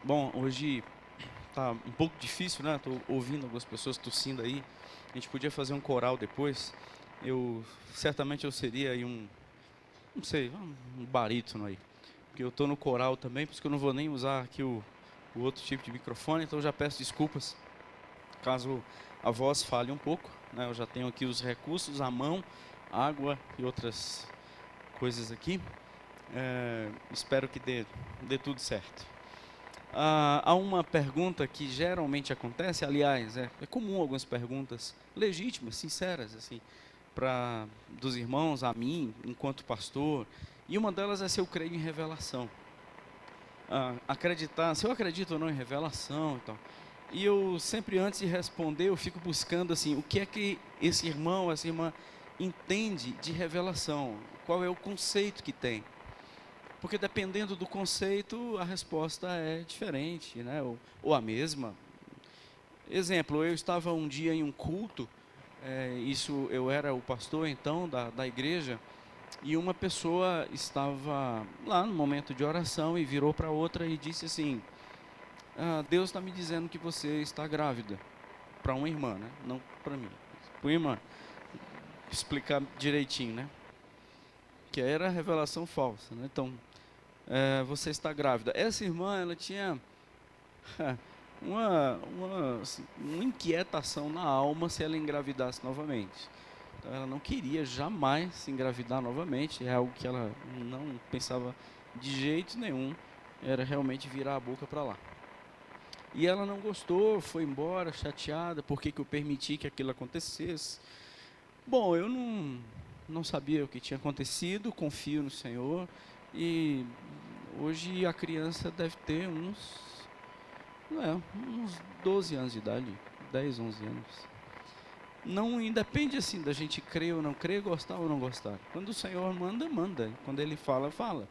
Bom, hoje tá um pouco difícil, né? Tô ouvindo algumas pessoas tossindo aí. A gente podia fazer um coral depois. Eu certamente eu seria aí não sei, um barítono aí. Porque eu tô no coral também, por isso que eu não vou nem usar aqui o outro tipo de microfone, então eu já peço desculpas caso a voz falhe um pouco, né? Eu já tenho aqui os recursos à mão, água e outras coisas aqui. Espero que dê tudo certo. Há uma pergunta que geralmente acontece, aliás, é comum algumas perguntas legítimas, sinceras, assim, dos irmãos a mim, enquanto pastor, e uma delas é se eu creio em revelação. Acreditar, se eu acredito ou não em revelação e tal. E eu sempre, antes de responder, eu fico buscando assim, o que é que esse irmão, essa irmã entende de revelação? Qual é o conceito que tem? Porque dependendo do conceito, a resposta é diferente, né? Ou a mesma. Exemplo, eu estava um dia em um culto, eu era o pastor então da igreja, e uma pessoa estava lá no momento de oração e virou para outra e disse assim: Deus está me dizendo que você está grávida. Para uma irmã, né? Não para mim. Para uma irmã. Explicar direitinho, né? Que era revelação falsa, né? Então, você está grávida. Essa irmã, ela tinha uma inquietação na alma se ela engravidasse novamente. Então, ela não queria jamais se engravidar novamente, é algo que ela não pensava de jeito nenhum, era realmente virar a boca para lá. E ela não gostou, foi embora chateada, por que eu permiti que aquilo acontecesse. Bom, eu não sabia o que tinha acontecido, confio no Senhor, e hoje a criança deve ter uns 12 anos de idade, 10, 11 anos. Não independe assim da gente crer ou não crer, gostar ou não gostar. Quando o Senhor manda, manda. Quando Ele fala, fala.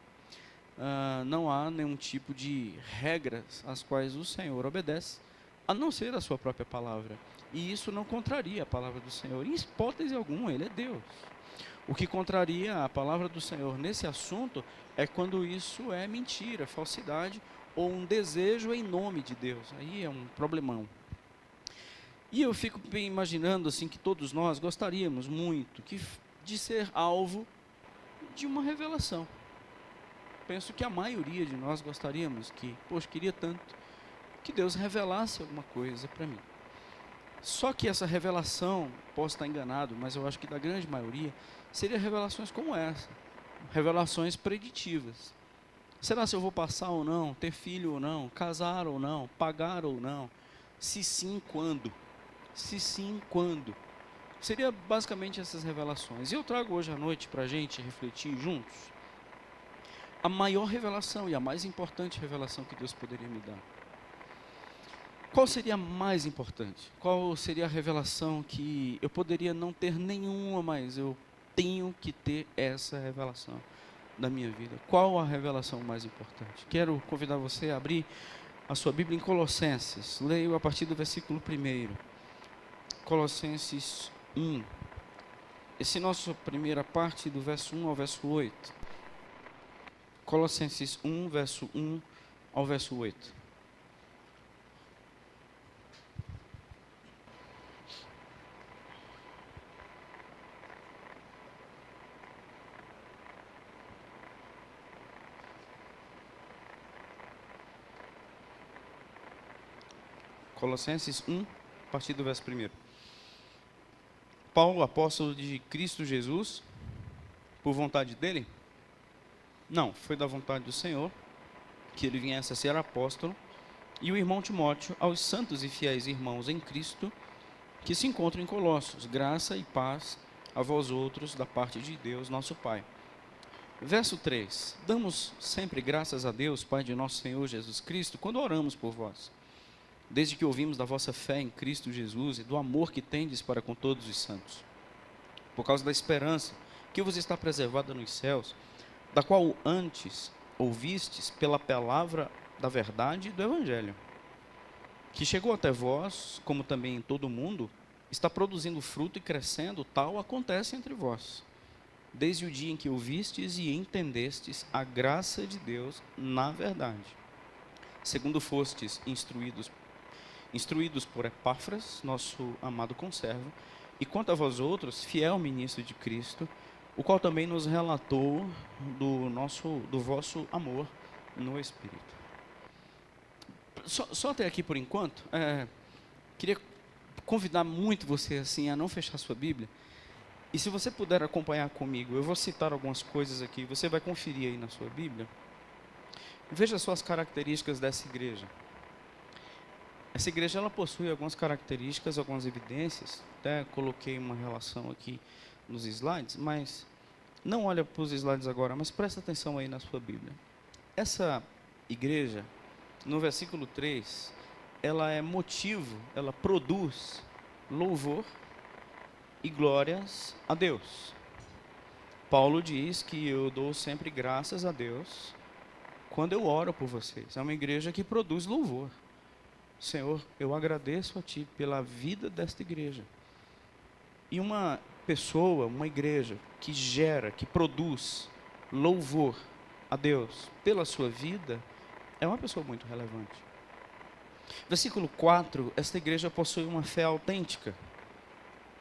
Não há nenhum tipo de regras às quais o Senhor obedece, a não ser a sua própria palavra. E isso não contraria a palavra do Senhor, em hipótese alguma, Ele é Deus. O que contraria a palavra do Senhor nesse assunto é quando isso é mentira, falsidade ou um desejo em nome de Deus. Aí é um problemão. E eu fico bem imaginando assim que todos nós gostaríamos muito de ser alvo de uma revelação. Penso que a maioria de nós gostaríamos que, poxa, queria tanto que Deus revelasse alguma coisa para mim. Só que essa revelação, posso estar enganado, mas eu acho que da grande maioria, seria revelações como essa, revelações preditivas. Será se eu vou passar ou não, ter filho ou não, casar ou não, pagar ou não? Se sim, quando? Se sim, quando? Seria basicamente essas revelações. E eu trago hoje à noite para a gente refletir juntos a maior revelação e a mais importante revelação que Deus poderia me dar. Qual seria a mais importante? Qual seria a revelação que eu poderia não ter nenhuma, mas eu tenho que ter essa revelação da minha vida? Qual a revelação mais importante? Quero convidar você a abrir a sua Bíblia em Colossenses. Leio a partir do versículo 1. Colossenses 1. Essa é a nossa primeira parte, do verso 1 ao verso 8. Colossenses 1, verso 1 ao verso 8. Colossenses 1, a partir do verso 1. Paulo, apóstolo de Cristo Jesus, por vontade dele? Não, foi da vontade do Senhor que ele viesse a ser apóstolo. E o irmão Timóteo, aos santos e fiéis irmãos em Cristo, que se encontram em Colossos, graça e paz a vós outros da parte de Deus, nosso Pai. Verso 3. Damos sempre graças a Deus, Pai de nosso Senhor Jesus Cristo, quando oramos por vós, desde que ouvimos da vossa fé em Cristo Jesus e do amor que tendes para com todos os santos, por causa da esperança que vos está preservada nos céus, da qual antes ouvistes pela palavra da verdade do Evangelho, que chegou até vós, como também em todo o mundo, está produzindo fruto e crescendo, tal acontece entre vós, desde o dia em que ouvistes e entendestes a graça de Deus na verdade. segundo fostes instruídos por Epáfras, nosso amado conservo, e quanto a vós outros, fiel ministro de Cristo, o qual também nos relatou do vosso amor no Espírito. Só até aqui por enquanto. Queria convidar muito você assim a não fechar sua Bíblia. E se você puder acompanhar comigo, eu vou citar algumas coisas aqui, você vai conferir aí na sua Bíblia. Veja só as características dessa igreja. Essa igreja ela possui algumas características, algumas evidências. Até coloquei uma relação aqui nos slides, mas não olha para os slides agora, mas presta atenção aí na sua Bíblia. Essa igreja, no versículo 3, ela é motivo, ela produz louvor e glórias a Deus. Paulo diz que eu dou sempre graças a Deus quando eu oro por vocês. É uma igreja que produz louvor. Senhor, eu agradeço a Ti pela vida desta igreja. E uma pessoa, uma igreja que gera, que produz louvor a Deus pela sua vida, é uma pessoa muito relevante. Versículo 4, esta igreja possui uma fé autêntica.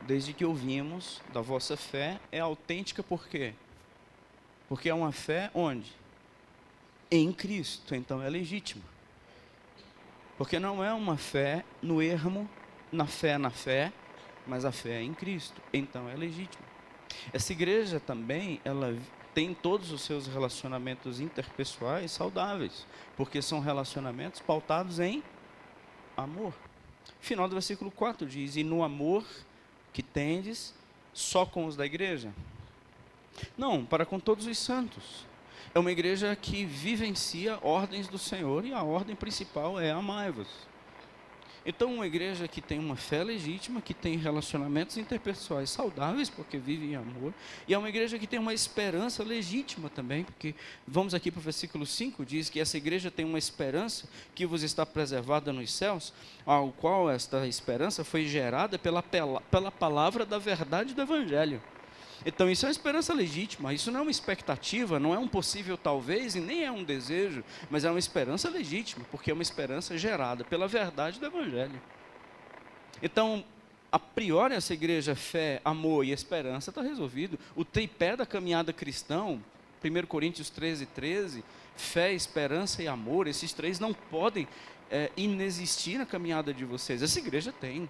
Desde que ouvimos da vossa fé, é autêntica por quê? Porque é uma fé onde? Em Cristo, então é legítima. Porque não é uma fé no ermo, na fé, mas a fé é em Cristo, então é legítima. Essa igreja também, ela tem todos os seus relacionamentos interpessoais saudáveis, porque são relacionamentos pautados em amor. Final do versículo 4 diz, e no amor que tendes só com os da igreja? Não, para com todos os santos. É uma igreja que vivencia ordens do Senhor e a ordem principal é amai-vos. Então, uma igreja que tem uma fé legítima, que tem relacionamentos interpessoais saudáveis, porque vive em amor, e é uma igreja que tem uma esperança legítima também, porque vamos aqui para o versículo 5, diz que essa igreja tem uma esperança que vos está preservada nos céus, ao qual esta esperança foi gerada pela palavra da verdade do Evangelho. Então isso é uma esperança legítima, isso não é uma expectativa, não é um possível talvez e nem é um desejo, mas é uma esperança legítima, porque é uma esperança gerada pela verdade do Evangelho. Então, a priori essa igreja, fé, amor e esperança está resolvido. O tripé da caminhada cristã, 1 Coríntios 13, fé, esperança e amor, esses três não podem inexistir na caminhada de vocês. Essa igreja tem.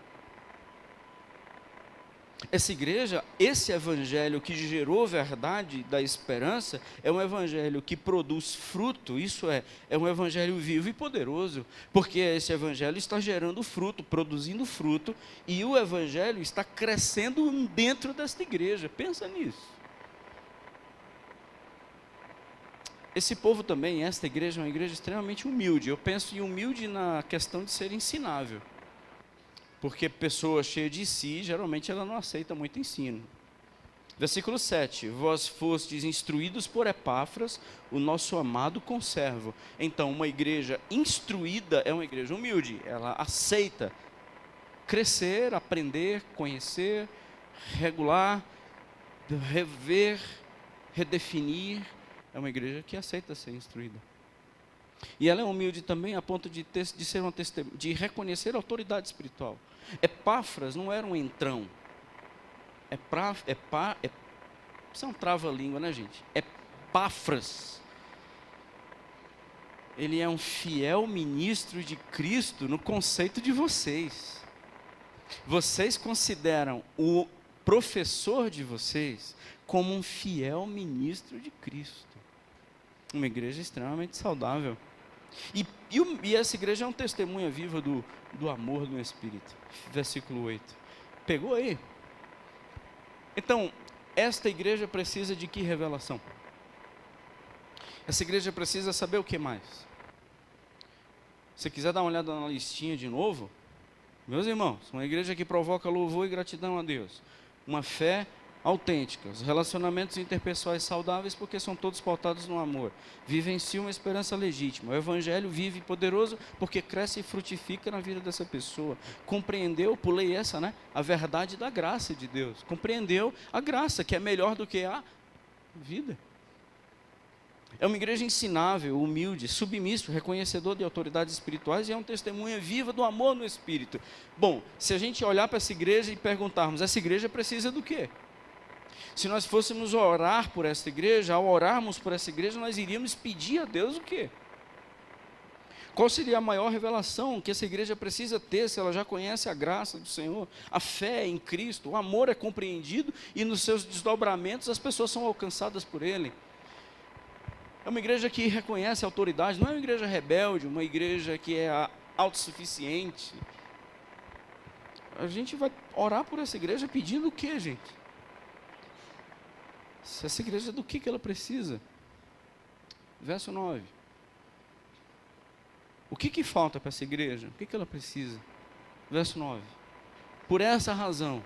Essa igreja, esse evangelho que gerou verdade da esperança, é um evangelho que produz fruto, isso é um evangelho vivo e poderoso, porque esse evangelho está gerando fruto, produzindo fruto, e o evangelho está crescendo dentro desta igreja, pensa nisso. Esse povo também, esta igreja é uma igreja extremamente humilde, eu penso em humilde na questão de ser ensinável. Porque pessoa cheia de si, geralmente ela não aceita muito ensino. Versículo 7, vós fostes instruídos por Epáfras, o nosso amado conservo. Então, uma igreja instruída é uma igreja humilde, ela aceita crescer, aprender, conhecer, regular, rever, redefinir. É uma igreja que aceita ser instruída. E ela é humilde também a ponto de ser de reconhecer a autoridade espiritual. Epáfras não era um entrão. Isso é um trava-língua, né, gente? Epáfras. Ele é um fiel ministro de Cristo no conceito de vocês. Vocês consideram o professor de vocês como um fiel ministro de Cristo. Uma igreja extremamente saudável. E essa igreja é um testemunha viva do amor do Espírito. Versículo 8. Pegou aí? Então, esta igreja precisa de que revelação? Essa igreja precisa saber o que mais? Se quiser dar uma olhada na listinha de novo, meus irmãos, uma igreja que provoca louvor e gratidão a Deus. Uma fé autêntica, os relacionamentos interpessoais saudáveis, porque são todos pautados no amor. Vivenciam uma esperança legítima. O evangelho vive e poderoso, porque cresce e frutifica na vida dessa pessoa. Compreendeu, pulei essa, né? A verdade da graça de Deus. Compreendeu a graça, que é melhor do que a vida. É uma igreja ensinável, humilde, submisso, reconhecedor de autoridades espirituais e é um testemunha viva do amor no Espírito. Bom, se a gente olhar para essa igreja e perguntarmos, essa igreja precisa do quê? Se nós fôssemos orar por essa igreja, ao orarmos por essa igreja, nós iríamos pedir a Deus o quê? Qual seria a maior revelação que essa igreja precisa ter se ela já conhece a graça do Senhor, a fé em Cristo, o amor é compreendido e nos seus desdobramentos as pessoas são alcançadas por Ele? É uma igreja que reconhece a autoridade, não é uma igreja rebelde, uma igreja que é autossuficiente. A gente vai orar por essa igreja pedindo o quê, gente? Essa igreja do que ela precisa? Verso 9. O que falta para essa igreja? O que ela precisa? Verso 9. Por essa razão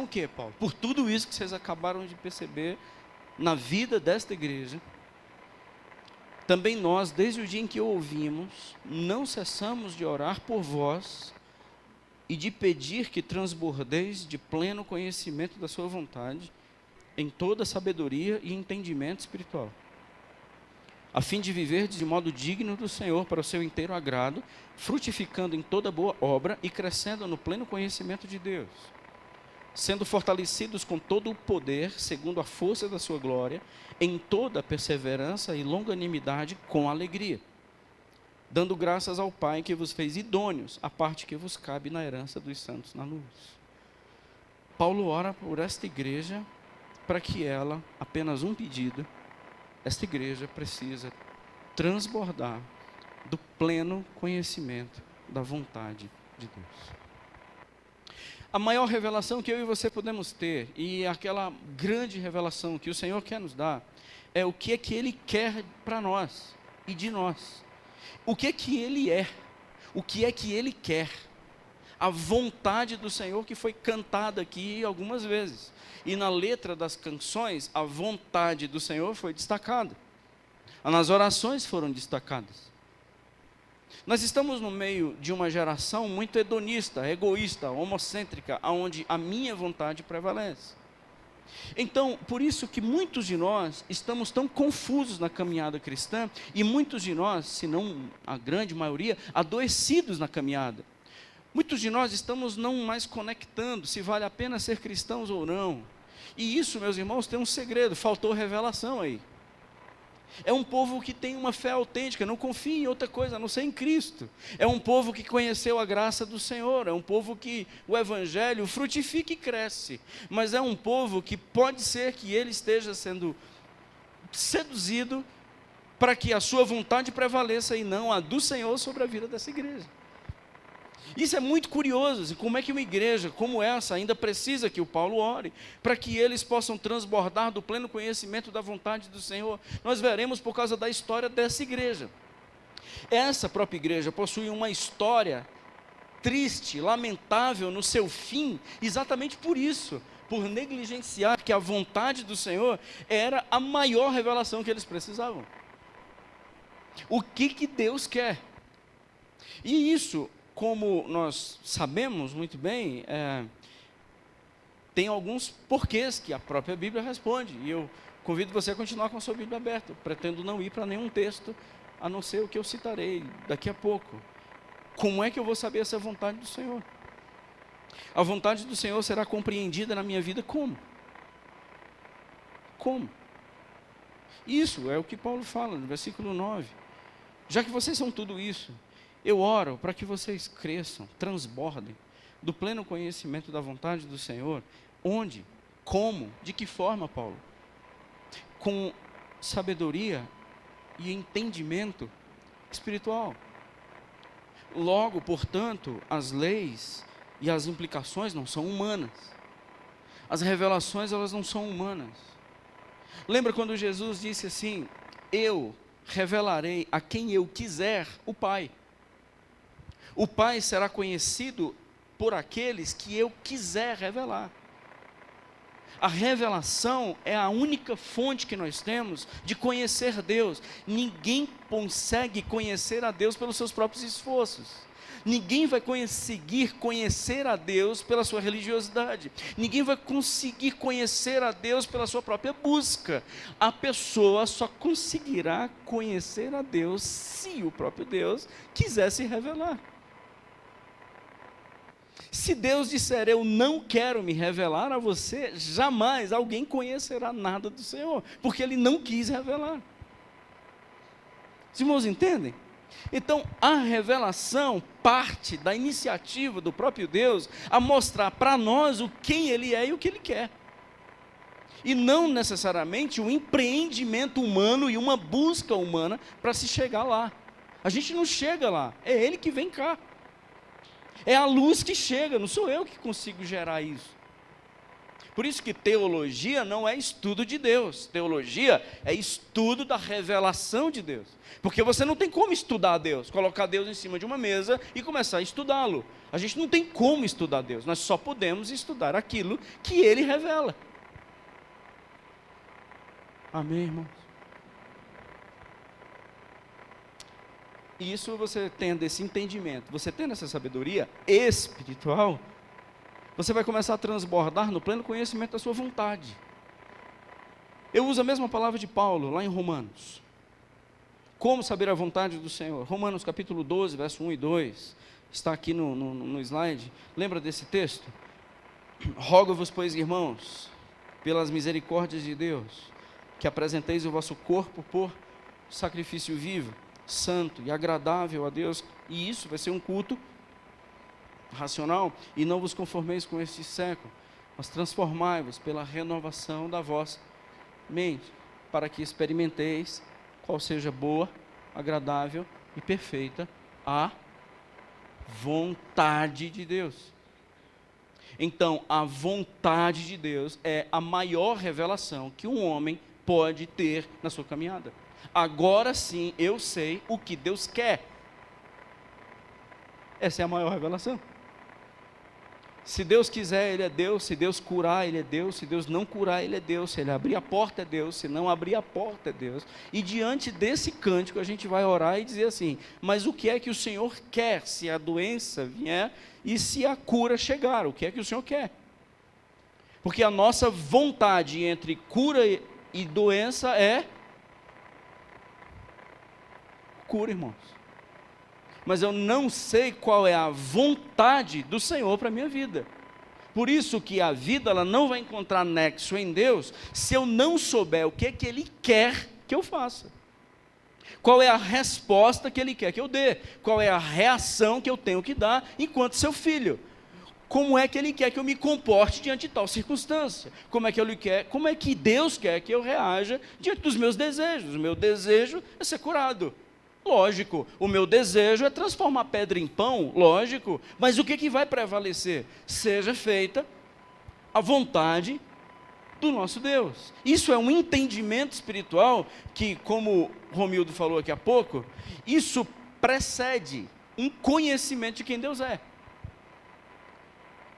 o que, Paulo? Por tudo isso que vocês acabaram de perceber na vida desta igreja, também nós, desde o dia em que o ouvimos, não cessamos de orar por vós e de pedir que transbordeis de pleno conhecimento da sua vontade, em toda sabedoria e entendimento espiritual, a fim de viver de modo digno do Senhor para o seu inteiro agrado, frutificando em toda boa obra e crescendo no pleno conhecimento de Deus, sendo fortalecidos com todo o poder, segundo a força da sua glória, em toda perseverança e longanimidade com alegria, dando graças ao Pai que vos fez idôneos, a parte que vos cabe na herança dos santos na luz. Paulo ora por esta igreja, para que ela, apenas um pedido, esta igreja precisa transbordar do pleno conhecimento da vontade de Deus. A maior revelação que eu e você podemos ter, e aquela grande revelação que o Senhor quer nos dar, é o que é que Ele quer para nós e de nós. O que é que Ele é, o que é que Ele quer. A vontade do Senhor que foi cantada aqui algumas vezes. E na letra das canções, a vontade do Senhor foi destacada. Nas orações foram destacadas. Nós estamos no meio de uma geração muito hedonista, egoísta, homocêntrica, onde a minha vontade prevalece. Então, por isso que muitos de nós estamos tão confusos na caminhada cristã, e muitos de nós, se não a grande maioria, adoecidos na caminhada. Muitos de nós estamos não mais conectando se vale a pena ser cristãos ou não. E isso, meus irmãos, tem um segredo, faltou revelação aí. É um povo que tem uma fé autêntica, não confia em outra coisa a não ser em Cristo. É um povo que conheceu a graça do Senhor, é um povo que o Evangelho frutifica e cresce. Mas é um povo que pode ser que ele esteja sendo seduzido para que a sua vontade prevaleça e não a do Senhor sobre a vida dessa igreja. Isso é muito curioso, como é que uma igreja como essa ainda precisa que o Paulo ore, para que eles possam transbordar do pleno conhecimento da vontade do Senhor. Nós veremos por causa da história dessa igreja. Essa própria igreja possui uma história triste, lamentável no seu fim, exatamente por isso, por negligenciar que a vontade do Senhor era a maior revelação que eles precisavam. O que Deus quer? E isso, como nós sabemos muito bem, tem alguns porquês que a própria Bíblia responde, e eu convido você a continuar com a sua Bíblia aberta. Eu pretendo não ir para nenhum texto, a não ser o que eu citarei daqui a pouco. Como é que eu vou saber essa vontade do Senhor? A vontade do Senhor será compreendida na minha vida como? Como? Isso é o que Paulo fala no versículo 9. Já que vocês são tudo isso, eu oro para que vocês cresçam, transbordem do pleno conhecimento da vontade do Senhor. Onde? Como? De que forma, Paulo? Com sabedoria e entendimento espiritual. Logo, portanto, as leis e as implicações não são humanas. As revelações, elas não são humanas. Lembra quando Jesus disse assim: eu revelarei a quem eu quiser o Pai. O Pai será conhecido por aqueles que eu quiser revelar. A revelação é a única fonte que nós temos de conhecer Deus. Ninguém consegue conhecer a Deus pelos seus próprios esforços. Ninguém vai conseguir conhecer a Deus pela sua religiosidade. Ninguém vai conseguir conhecer a Deus pela sua própria busca. A pessoa só conseguirá conhecer a Deus se o próprio Deus quiser se revelar. Se Deus disser, eu não quero me revelar a você, jamais alguém conhecerá nada do Senhor, porque Ele não quis revelar. Os irmãos entendem? Então, a revelação parte da iniciativa do próprio Deus a mostrar para nós quem Ele é e o que Ele quer. E não necessariamente um empreendimento humano e uma busca humana para se chegar lá. A gente não chega lá, é Ele que vem cá. É a luz que chega, não sou eu que consigo gerar isso. Por isso que teologia não é estudo de Deus. Teologia é estudo da revelação de Deus. Porque você não tem como estudar Deus, colocar Deus em cima de uma mesa e começar a estudá-lo. A gente não tem como estudar Deus, nós só podemos estudar aquilo que Ele revela. Amém, irmãos? E isso você tendo esse entendimento, você tendo essa sabedoria espiritual, você vai começar a transbordar no pleno conhecimento da sua vontade. Eu uso a mesma palavra de Paulo, lá em Romanos. Como saber a vontade do Senhor? Romanos capítulo 12, verso 1 e 2, está aqui no slide. Lembra desse texto? Rogo-vos, pois, irmãos, pelas misericórdias de Deus, que apresenteis o vosso corpo por sacrifício vivo, santo e agradável a Deus, e isso vai ser um culto racional, e não vos conformeis com este século, mas transformai-vos pela renovação da vossa mente, para que experimenteis qual seja boa, agradável e perfeita a vontade de Deus. Então, a vontade de Deus é a maior revelação que um homem pode ter na sua caminhada. Agora sim, eu sei o que Deus quer. Essa é a maior revelação. Se Deus quiser, Ele é Deus. Se Deus curar, Ele é Deus. Se Deus não curar, Ele é Deus. Se Ele abrir a porta, é Deus. Se não abrir a porta, é Deus. E diante desse cântico, a gente vai orar e dizer assim, mas o que é que o Senhor quer? Se a doença vier e se a cura chegar, o que é que o Senhor quer? Porque a nossa vontade entre cura e doença é cura, irmãos. Mas eu não sei qual é a vontade do Senhor para a minha vida. Por isso que a vida ela não vai encontrar nexo em Deus se eu não souber o que é que Ele quer que eu faça. Qual é a resposta que Ele quer que eu dê? Qual é a reação que eu tenho que dar enquanto seu filho? Como é que Ele quer que eu me comporte diante de tal circunstância? Como é que Deus quer que eu reaja diante dos meus desejos? O meu desejo é ser curado. Lógico, o meu desejo é transformar pedra em pão, lógico, mas o que vai prevalecer? Seja feita a vontade do nosso Deus. Isso é um entendimento espiritual que, como Romildo falou aqui há pouco, isso precede um conhecimento de quem Deus é.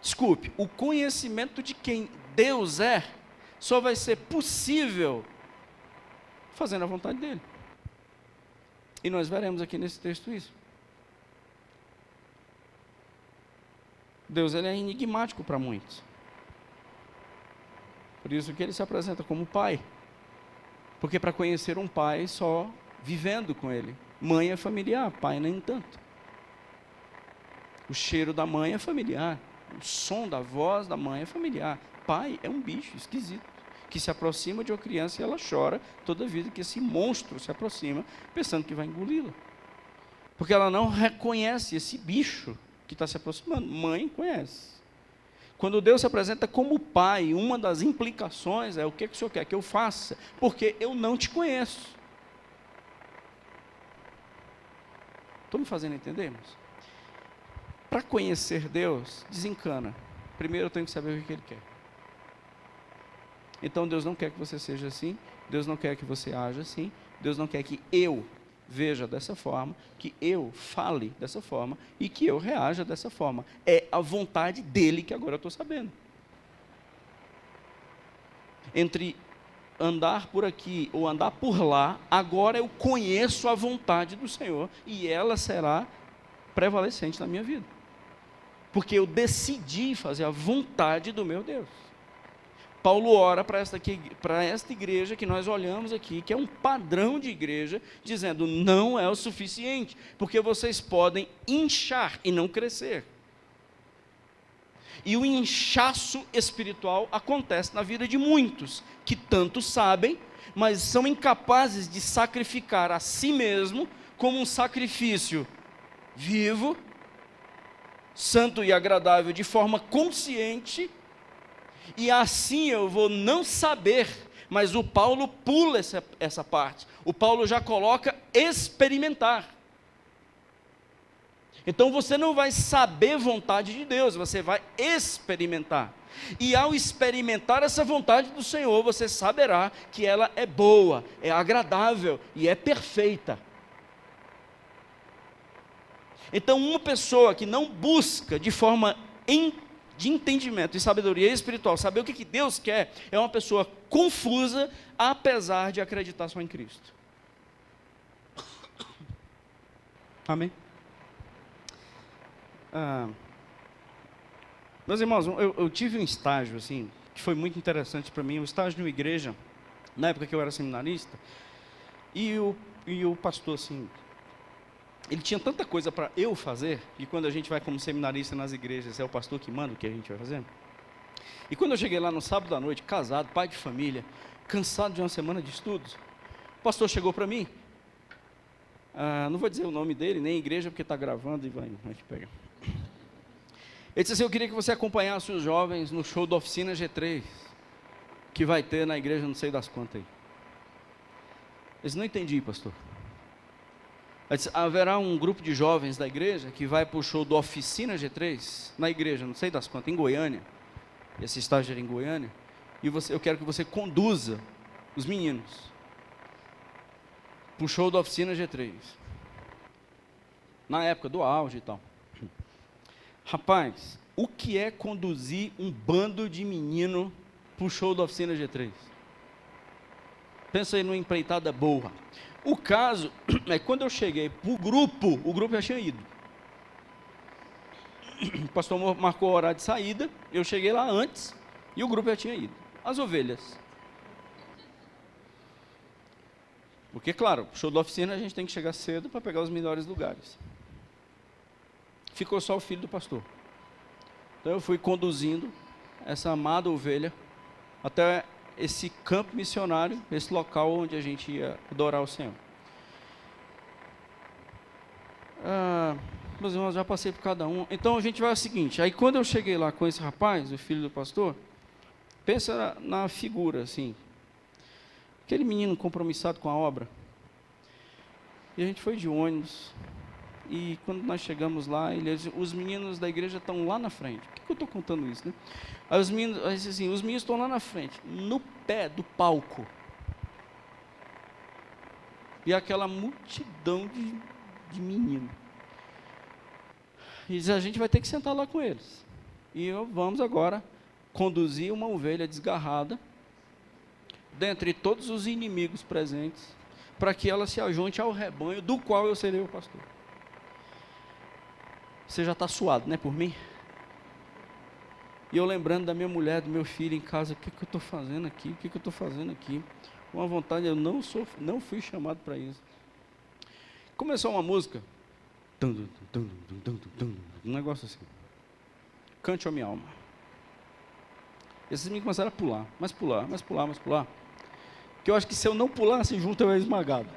Desculpe, o conhecimento de quem Deus é só vai ser possível fazendo a vontade dEle. E nós veremos aqui nesse texto isso. Deus ele é enigmático para muitos. Por isso que Ele se apresenta como Pai. Porque para conhecer um Pai só vivendo com Ele. Mãe é familiar, Pai nem tanto. O cheiro da mãe é familiar. O som da voz da mãe é familiar. Pai é um bicho esquisito, que se aproxima de uma criança e ela chora toda vida que esse monstro se aproxima, pensando que vai engoli-la. Porque ela não reconhece esse bicho que está se aproximando. Mãe conhece. Quando Deus se apresenta como Pai, uma das implicações é o que o Senhor quer que eu faça? Porque eu não te conheço. Estou me fazendo entender, irmãos? Para conhecer Deus, desencana. Primeiro eu tenho que saber o que Ele quer. Então Deus não quer que você seja assim, Deus não quer que você haja assim, Deus não quer que eu veja dessa forma, que eu fale dessa forma e que eu reaja dessa forma. É a vontade dEle que agora eu estou sabendo. Entre andar por aqui ou andar por lá, agora eu conheço a vontade do Senhor e ela será prevalecente na minha vida. Porque eu decidi fazer a vontade do meu Deus. Paulo ora para esta igreja que nós olhamos aqui, que é um padrão de igreja, dizendo, não é o suficiente, porque vocês podem inchar e não crescer. E o inchaço espiritual acontece na vida de muitos, que tanto sabem, mas são incapazes de sacrificar a si mesmo como um sacrifício vivo, santo e agradável, de forma consciente. E assim eu vou não saber, mas o Paulo pula essa parte. O Paulo já coloca experimentar. Então você não vai saber vontade de Deus, você vai experimentar. E ao experimentar essa vontade do Senhor, você saberá que ela é boa, é agradável e é perfeita. Então uma pessoa que não busca de forma de entendimento e sabedoria espiritual, saber o que Deus quer, é uma pessoa confusa, apesar de acreditar só em Cristo. Amém? Meus irmãos, eu tive um estágio assim, que foi muito interessante para mim, um estágio numa igreja, na época que eu era seminarista, e o pastor assim, ele tinha tanta coisa para eu fazer, e quando a gente vai como seminarista nas igrejas, é o pastor que manda o que a gente vai fazer. E quando eu cheguei lá no sábado à noite, casado, pai de família, cansado de uma semana de estudos, o pastor chegou para mim, não vou dizer o nome dele, nem a igreja, porque está gravando e vai te pegar. Ele disse assim, eu queria que você acompanhasse os jovens no show da Oficina G3, que vai ter na igreja, não sei das quantas aí. Eu disse, não entendi, pastor. Ele disse, haverá um grupo de jovens da igreja que vai para o show do Oficina G3, na igreja, não sei das quantas, em Goiânia. Esse estágio era em Goiânia. E eu quero que você conduza os meninos para o show da Oficina G3. Na época do auge e tal. Rapaz, o que é conduzir um bando de menino para o show da Oficina G3? Pensa aí numa empreitada boa. O caso é que quando eu cheguei para o grupo já tinha ido. O pastor marcou o horário de saída, eu cheguei lá antes e o grupo já tinha ido. As ovelhas. Porque, claro, show da oficina a gente tem que chegar cedo para pegar os melhores lugares. Ficou só o filho do pastor. Então eu fui conduzindo essa amada ovelha até esse campo missionário, esse local onde a gente ia adorar o Senhor. Meus irmãos, já passei por cada um. Então a gente vai ao seguinte, aí quando eu cheguei lá com esse rapaz, o filho do pastor, pensa na figura assim, aquele menino compromissado com a obra. E a gente foi de ônibus, e quando nós chegamos lá, os meninos da igreja estão lá na frente. Por que eu estou contando isso, né? Aí os meninos estão lá na frente, no pé do palco. E aquela multidão de meninos. E diz, a gente vai ter que sentar lá com eles. E vamos agora conduzir uma ovelha desgarrada, dentre todos os inimigos presentes, para que ela se ajunte ao rebanho, do qual eu serei o pastor. Você já está suado, né, por mim? E eu lembrando da minha mulher, do meu filho em casa, o que eu estou fazendo aqui? O que eu estou fazendo aqui? Com uma vontade, eu não fui chamado para isso. Começou uma música, um negócio assim. Cante a minha alma. Esses meninos começaram a pular, mas pular. Que eu acho que se eu não pulasse junto, eu ia esmagado.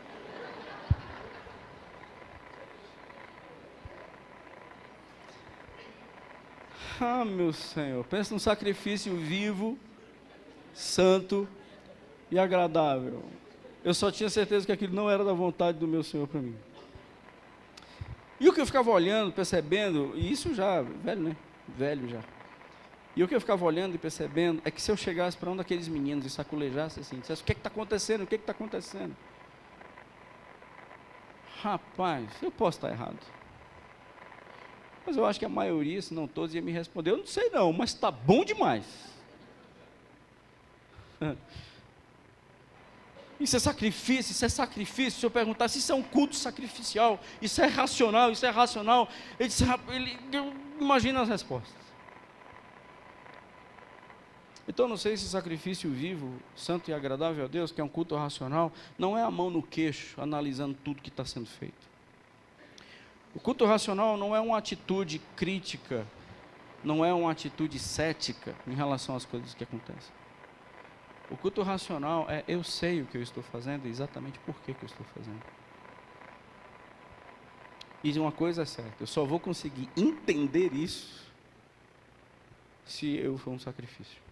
Meu Senhor, pensa num sacrifício vivo, santo e agradável. Eu só tinha certeza que aquilo não era da vontade do meu Senhor para mim. E o que eu ficava olhando, percebendo, e isso já, velho, né? Velho já. E o que eu ficava olhando e percebendo é que se eu chegasse para um daqueles meninos e saculejasse assim, dissesse, o que está acontecendo? O que está acontecendo? Rapaz, eu posso estar errado. Mas eu acho que a maioria, se não todos, ia me responder, eu não sei não, mas está bom demais. Isso é sacrifício, isso é sacrifício. Se eu perguntar se isso é um culto sacrificial, isso é racional, isso é racional, imagina as respostas. Então, não sei se sacrifício vivo, santo e agradável a Deus, que é um culto racional, não é a mão no queixo, analisando tudo que está sendo feito. O culto racional não é uma atitude crítica, não é uma atitude cética em relação às coisas que acontecem. O culto racional é: eu sei o que eu estou fazendo e exatamente por que eu estou fazendo. E uma coisa é certa, eu só vou conseguir entender isso se eu for um sacrifício.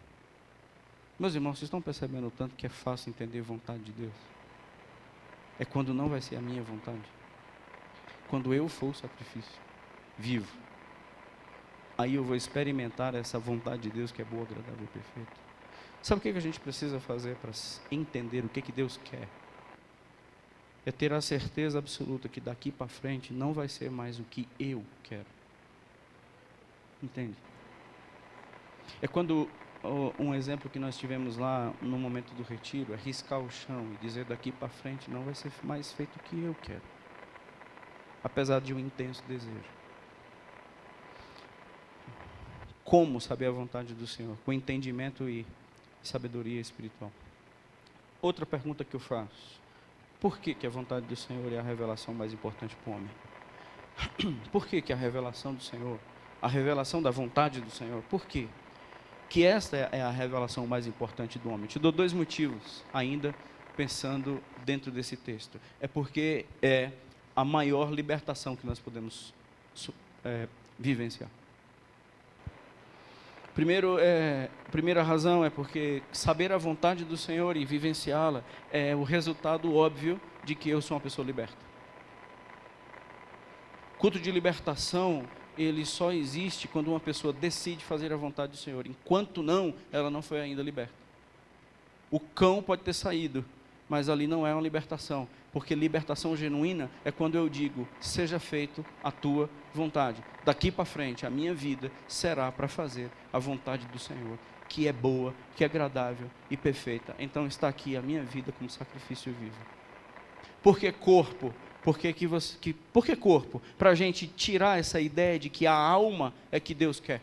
Meus irmãos, vocês estão percebendo o tanto que é fácil entender a vontade de Deus? É quando não vai ser a minha vontade. Quando eu for o sacrifício vivo. Aí eu vou experimentar essa vontade de Deus que é boa, agradável e perfeita. Sabe o que a gente precisa fazer para entender o que Deus quer? É ter a certeza absoluta que daqui para frente não vai ser mais o que eu quero. Entende? É quando um exemplo que nós tivemos lá no momento do retiro, é riscar o chão e dizer: daqui para frente não vai ser mais feito o que eu quero, apesar de um intenso desejo. Como saber a vontade do Senhor? Com entendimento e sabedoria espiritual. Outra pergunta que eu faço: por que a vontade do Senhor é a revelação mais importante para o homem? Por que a revelação do Senhor, a revelação da vontade do Senhor, por quê? Que esta é a revelação mais importante do homem. Te dou 2 motivos, ainda pensando dentro desse texto. É porque é a maior libertação que nós podemos vivenciar. Primeira razão é porque saber a vontade do Senhor e vivenciá-la é o resultado óbvio de que eu sou uma pessoa liberta. Culto de libertação, ele só existe quando uma pessoa decide fazer a vontade do Senhor. Enquanto não, ela não foi ainda liberta. O cão pode ter saído, mas ali não é uma libertação, porque libertação genuína é quando eu digo: seja feito a tua vontade. Daqui para frente, a minha vida será para fazer a vontade do Senhor, que é boa, que é agradável e perfeita. Então está aqui a minha vida como sacrifício vivo. Por que corpo? Por que corpo? Para a gente tirar essa ideia de que a alma é que Deus quer.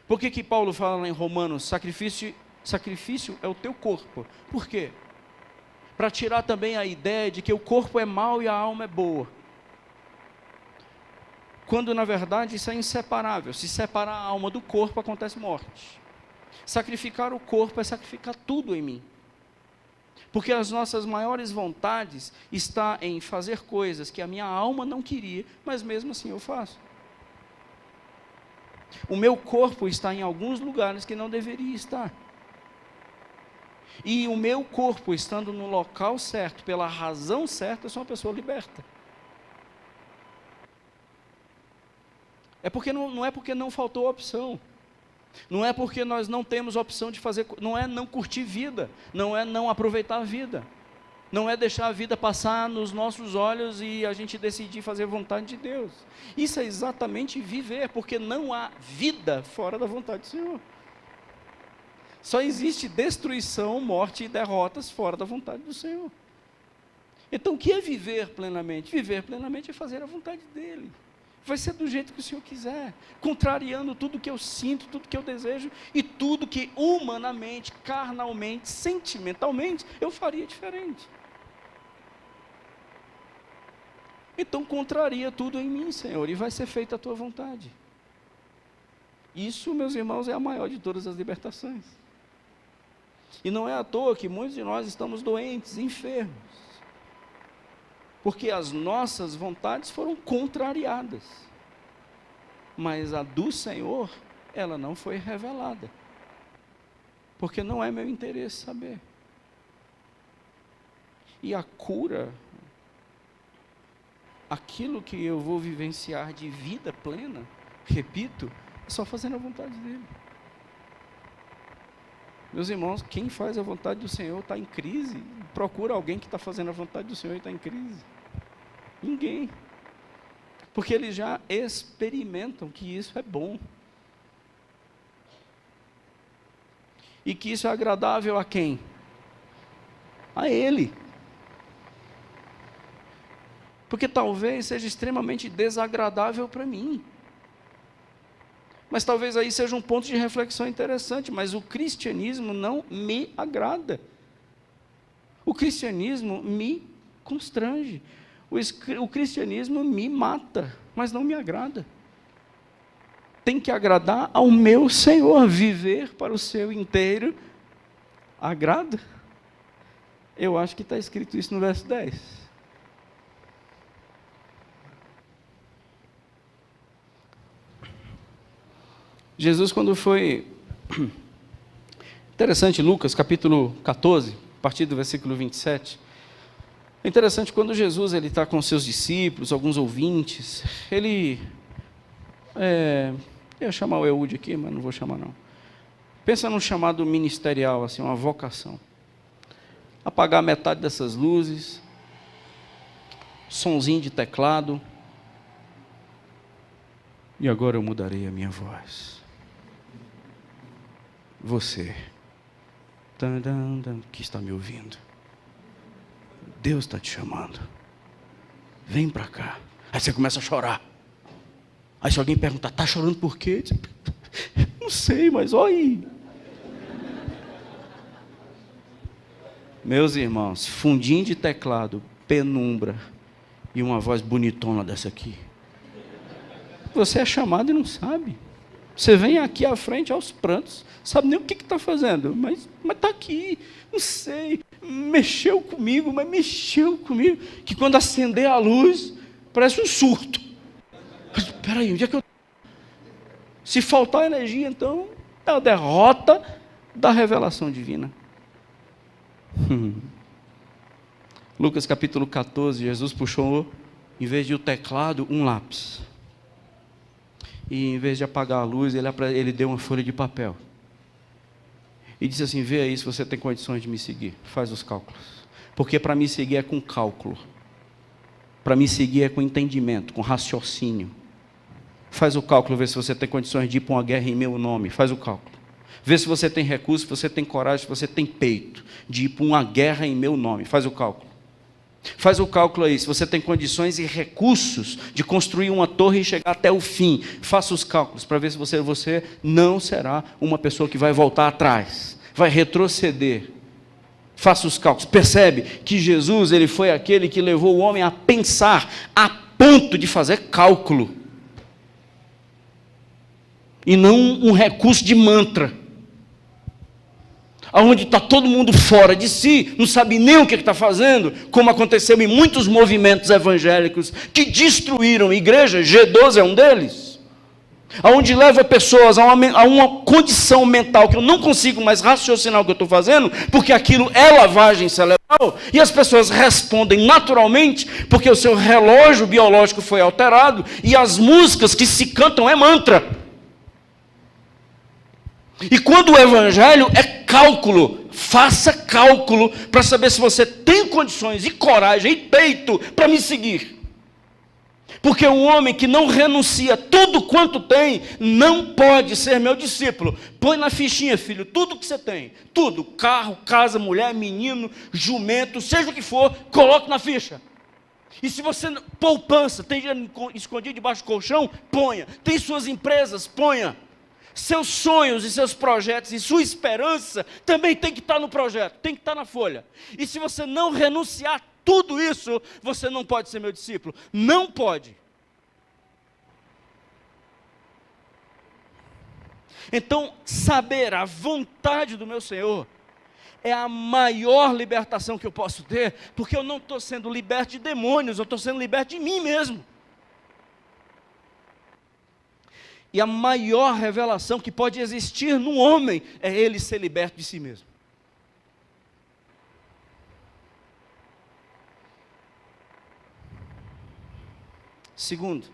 Por que Paulo fala lá em Romanos: sacrifício é o teu corpo? Por quê? Para tirar também a ideia de que o corpo é mau e a alma é boa. Quando na verdade isso é inseparável. Se separar a alma do corpo, acontece morte. Sacrificar o corpo é sacrificar tudo em mim. Porque as nossas maiores vontades estão em fazer coisas que a minha alma não queria, mas mesmo assim eu faço. O meu corpo está em alguns lugares que não deveria estar. E o meu corpo estando no local certo, pela razão certa, eu sou uma pessoa liberta. Não é porque não faltou opção. Não é porque nós não temos opção de fazer, não é não curtir vida, não é não aproveitar a vida, não é deixar a vida passar nos nossos olhos e a gente decidir fazer a vontade de Deus. Isso é exatamente viver, porque não há vida fora da vontade do Senhor. Só existe destruição, morte e derrotas fora da vontade do Senhor. Então o que é viver plenamente? Viver plenamente é fazer a vontade dEle. Vai ser do jeito que o Senhor quiser, contrariando tudo que eu sinto, tudo que eu desejo e tudo que humanamente, carnalmente, sentimentalmente eu faria diferente. Então contraria tudo em mim, Senhor, e vai ser feita a tua vontade. Isso, meus irmãos, é a maior de todas as libertações. E não é à toa que muitos de nós estamos doentes, enfermos. Porque as nossas vontades foram contrariadas. Mas a do Senhor, ela não foi revelada. Porque não é meu interesse saber. E a cura, aquilo que eu vou vivenciar de vida plena, repito, é só fazendo a vontade dEle. Meus irmãos, quem faz a vontade do Senhor está em crise. Procura alguém que está fazendo a vontade do Senhor e está em crise. Ninguém. Porque eles já experimentam que isso é bom. E que isso é agradável a quem? a Ele. Porque talvez seja extremamente desagradável para mim. Mas talvez aí seja um ponto de reflexão interessante, mas o cristianismo não me agrada. O cristianismo me constrange. O cristianismo me mata, mas não me agrada. Tem que agradar ao meu Senhor, viver para o seu inteiro agrada. Eu acho que está escrito isso no verso 10. Jesus, quando foi... Interessante, Lucas, capítulo 14, a partir do versículo 27. É interessante, quando Jesus está com seus discípulos, alguns ouvintes, ele... eu ia chamar o Eude aqui, mas não vou chamar não. Pensa num chamado ministerial, assim, uma vocação. Apagar metade dessas luzes, sonzinho de teclado, e agora eu mudarei a minha voz. Você, que está me ouvindo, Deus está te chamando, vem para cá. Aí você começa a chorar. Aí se alguém perguntar, está chorando por quê? Não sei, mas olha aí. Meus irmãos, fundinho de teclado, penumbra e uma voz bonitona dessa aqui. Você é chamado e não sabe. Você vem aqui à frente aos prantos, sabe nem o que está fazendo, mas está aqui, não sei, mexeu comigo, que quando acender a luz, parece um surto. Espera aí, onde é que eu... Se faltar energia, então, é a derrota da revelação divina. Lucas capítulo 14, Jesus puxou, em vez de o teclado, um lápis. E em vez de apagar a luz, ele deu uma folha de papel. E disse assim, vê aí se você tem condições de me seguir. Faz os cálculos. Porque para me seguir é com cálculo. Para me seguir é com entendimento, com raciocínio. Faz o cálculo, vê se você tem condições de ir para uma guerra em meu nome. Faz o cálculo. Vê se você tem recurso, se você tem coragem, se você tem peito de ir para uma guerra em meu nome. Faz o cálculo. Faz o cálculo aí, se você tem condições e recursos de construir uma torre e chegar até o fim. Faça os cálculos para ver se você não será uma pessoa que vai voltar atrás, vai retroceder. Faça os cálculos. Percebe que Jesus, ele foi aquele que levou o homem a pensar a ponto de fazer cálculo. E não um recurso de mantra. Onde está todo mundo fora de si, não sabe nem o que está fazendo, como aconteceu em muitos movimentos evangélicos que destruíram a igreja, G12 é um deles, onde leva pessoas a uma condição mental que eu não consigo mais raciocinar o que eu estou fazendo, porque aquilo é lavagem cerebral, e as pessoas respondem naturalmente, porque o seu relógio biológico foi alterado, e as músicas que se cantam é mantra. E quando o evangelho é cálculo, faça cálculo para saber se você tem condições e coragem e peito para me seguir. Porque um homem que não renuncia tudo quanto tem, não pode ser meu discípulo. Põe na fichinha, filho, tudo que você tem. Tudo, carro, casa, mulher, menino, jumento, seja o que for, coloque na ficha. E se você, poupança, tem dinheiro escondido debaixo do colchão, ponha. Tem suas empresas, ponha. Seus sonhos e seus projetos e sua esperança também tem que estar no projeto, tem que estar na folha. E se você não renunciar tudo isso, você não pode ser meu discípulo. Não pode. Então, saber a vontade do meu Senhor é a maior libertação que eu posso ter, porque eu não estou sendo liberto de demônios, eu estou sendo liberto de mim mesmo. E a maior revelação que pode existir no homem é ele ser liberto de si mesmo. Segundo,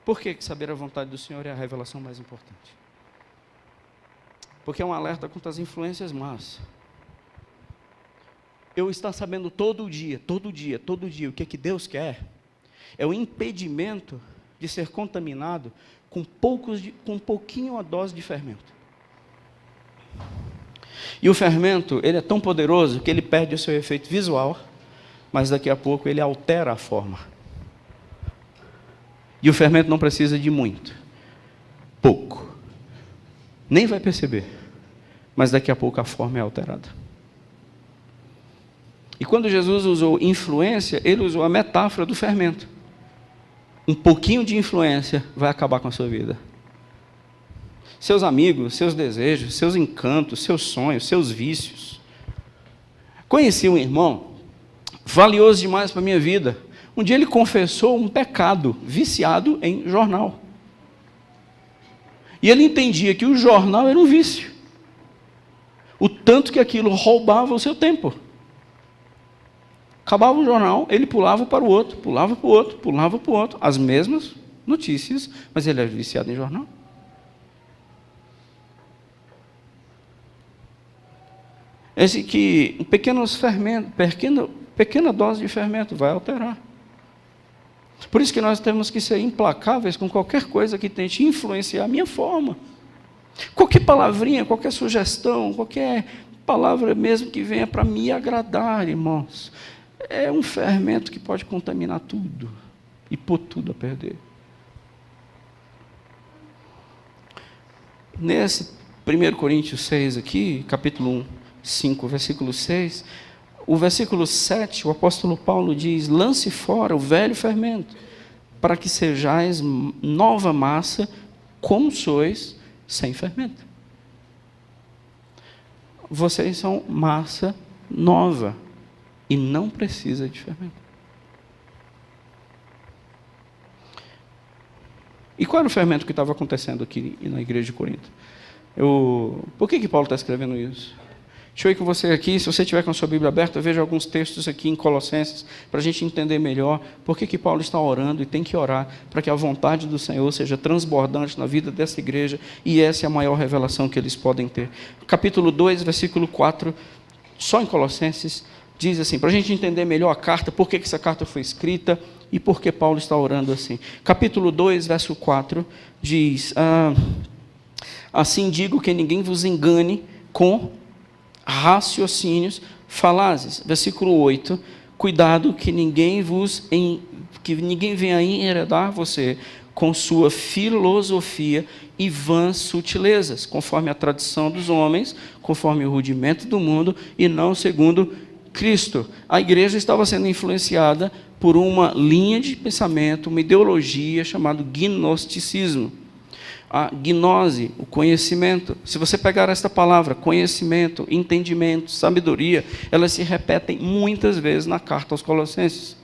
por que saber a vontade do Senhor é a revelação mais importante? Porque é um alerta contra as influências más. Eu estar sabendo todo dia o que Deus quer, é o impedimento de ser contaminado com um pouquinho a dose de fermento. E o fermento, ele é tão poderoso que ele perde o seu efeito visual, mas daqui a pouco ele altera a forma. E o fermento não precisa de muito, pouco. Nem vai perceber, mas daqui a pouco a forma é alterada. E quando Jesus usou influência, ele usou a metáfora do fermento. Um pouquinho de influência vai acabar com a sua vida. Seus amigos, seus desejos, seus encantos, seus sonhos, seus vícios. Conheci um irmão, valioso demais para a minha vida. Um dia ele confessou um pecado, viciado em jornal. E ele entendia que o jornal era um vício. O tanto que aquilo roubava o seu tempo. Acabava o jornal, ele pulava para o outro, pulava para o outro, pulava para o outro. As mesmas notícias, mas ele era viciado em jornal. Esse que um pequena dose de fermento vai alterar. Por isso que nós temos que ser implacáveis com qualquer coisa que tente influenciar a minha forma. Qualquer palavrinha, qualquer sugestão, qualquer palavra mesmo que venha para me agradar, irmãos, é um fermento que pode contaminar tudo e pôr tudo a perder. Nesse 1 Coríntios 6 aqui, capítulo 1, 5, versículo 6, o versículo 7, o apóstolo Paulo diz: lance fora o velho fermento, para que sejais nova massa, como sois sem fermento. Vocês são massa nova e não precisa de fermento. E qual era o fermento que estava acontecendo aqui na igreja de Corinto? Por que Paulo está escrevendo isso? Deixa eu ir com você aqui, se você tiver com a sua Bíblia aberta, veja alguns textos aqui em Colossenses, para a gente entender melhor por que Paulo está orando e tem que orar, para que a vontade do Senhor seja transbordante na vida dessa igreja, e essa é a maior revelação que eles podem ter. Capítulo 2, versículo 4, só em Colossenses, diz assim, para a gente entender melhor a carta, por que essa carta foi escrita e por que Paulo está orando assim. Capítulo 2, verso 4, diz: assim digo que ninguém vos engane com raciocínios falazes. Versículo 8, cuidado que ninguém venha enredar você com sua filosofia e vãs sutilezas, conforme a tradição dos homens, conforme o rudimento do mundo, e não segundo Cristo. A igreja estava sendo influenciada por uma linha de pensamento, uma ideologia chamada gnosticismo. A gnose, o conhecimento. Se você pegar esta palavra, conhecimento, entendimento, sabedoria, elas se repetem muitas vezes na carta aos Colossenses.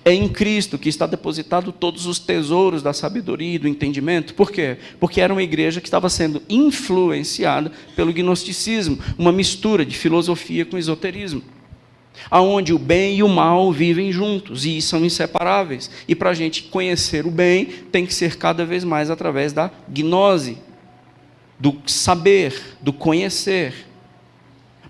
É em Cristo que está depositado todos os tesouros da sabedoria e do entendimento. Por quê? Porque era uma igreja que estava sendo influenciada pelo gnosticismo, uma mistura de filosofia com esoterismo, aonde o bem e o mal vivem juntos e são inseparáveis. E para a gente conhecer o bem, tem que ser cada vez mais através da gnose, do saber, do conhecer.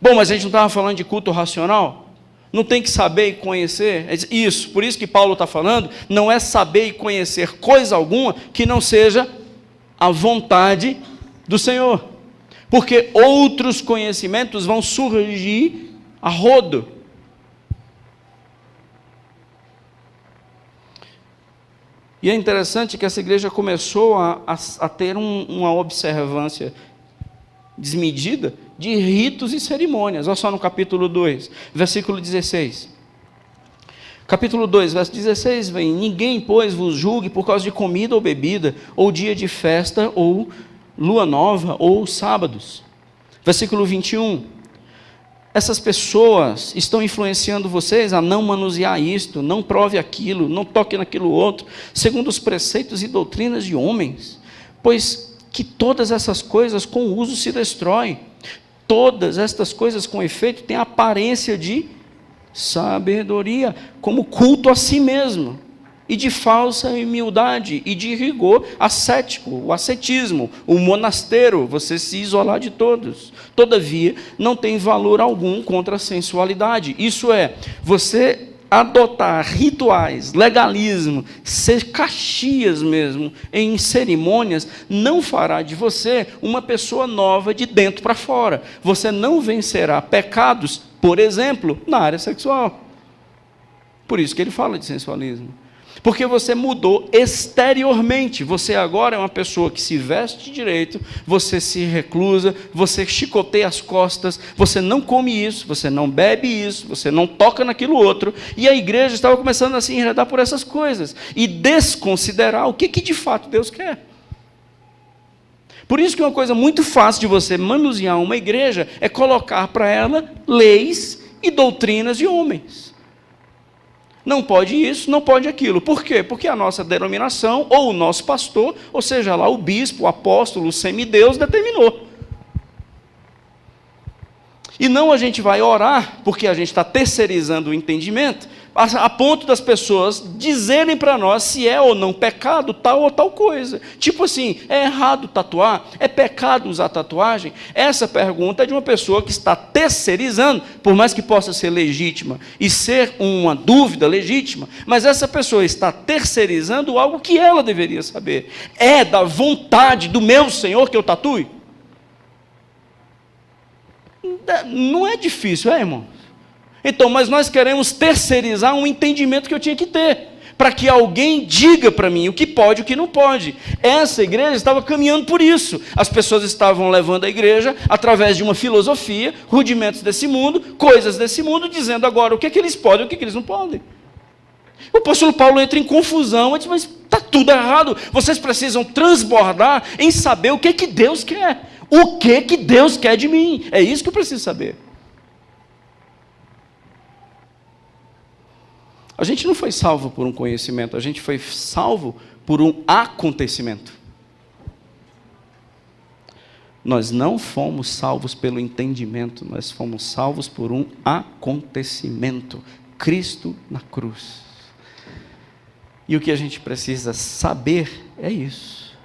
Bom, mas a gente não estava falando de culto racional? Não tem que saber e conhecer? Isso, por isso que Paulo está falando, não é saber e conhecer coisa alguma que não seja a vontade do Senhor. Porque outros conhecimentos vão surgir a rodo. E é interessante que essa igreja começou a ter uma observância desmedida de ritos e cerimônias. Olha só no capítulo 2, versículo 16. Capítulo 2, verso 16 vem: ninguém, pois, vos julgue por causa de comida ou bebida, ou dia de festa, ou lua nova, ou sábados. Versículo 21. Essas pessoas estão influenciando vocês a não manusear isto, não prove aquilo, não toque naquilo outro, segundo os preceitos e doutrinas de homens, pois que todas essas coisas com o uso se destroem. Todas estas coisas com efeito têm aparência de sabedoria, como culto a si mesmo, e de falsa humildade, e de rigor ascético, o ascetismo, o monasteiro, você se isolar de todos. Todavia, não tem valor algum contra a sensualidade. Isso é, você adotar rituais, legalismo, ser caxias mesmo em cerimônias, não fará de você uma pessoa nova de dentro para fora. Você não vencerá pecados, por exemplo, na área sexual. Por isso que ele fala de sensualismo. Porque você mudou exteriormente. Você agora é uma pessoa que se veste direito, você se reclusa, você chicoteia as costas, você não come isso, você não bebe isso, você não toca naquilo outro. E a igreja estava começando a se enredar por essas coisas e desconsiderar o que de fato Deus quer. Por isso que uma coisa muito fácil de você manusear uma igreja é colocar para ela leis e doutrinas de homens. Não pode isso, não pode aquilo. Por quê? Porque a nossa denominação, ou o nosso pastor, ou seja lá, o bispo, o apóstolo, o semideus, determinou. E não a gente vai orar, porque a gente está terceirizando o entendimento, a ponto das pessoas dizerem para nós se é ou não pecado tal ou tal coisa. Tipo assim, é errado tatuar? É pecado usar tatuagem? Essa pergunta é de uma pessoa que está terceirizando, por mais que possa ser legítima e ser uma dúvida legítima, mas essa pessoa está terceirizando algo que ela deveria saber. É da vontade do meu Senhor que eu tatue? Não é difícil, irmão? Então, mas nós queremos terceirizar um entendimento que eu tinha que ter, para que alguém diga para mim o que pode e o que não pode. Essa igreja estava caminhando por isso. As pessoas estavam levando a igreja através de uma filosofia, rudimentos desse mundo, coisas desse mundo, dizendo agora o que eles podem e o que eles não podem. O apóstolo Paulo entra em confusão, ele diz, mas está tudo errado. Vocês precisam transbordar em saber o que Deus quer. O que Deus quer de mim. É isso que eu preciso saber. A gente não foi salvo por um conhecimento, a gente foi salvo por um acontecimento. Nós não fomos salvos pelo entendimento, nós fomos salvos por um acontecimento. Cristo na cruz. E o que a gente precisa saber é isso.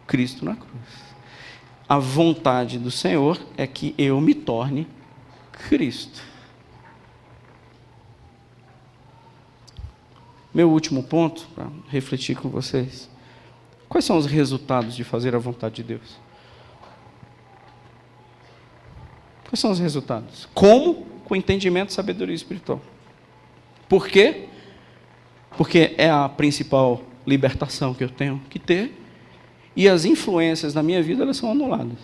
Cristo na cruz. A vontade do Senhor é que eu me torne Cristo. Meu último ponto, para refletir com vocês. Quais são os resultados de fazer a vontade de Deus? Quais são os resultados? Como? Com entendimento e sabedoria espiritual. Por quê? Porque é a principal libertação que eu tenho que ter, e as influências na minha vida, elas são anuladas.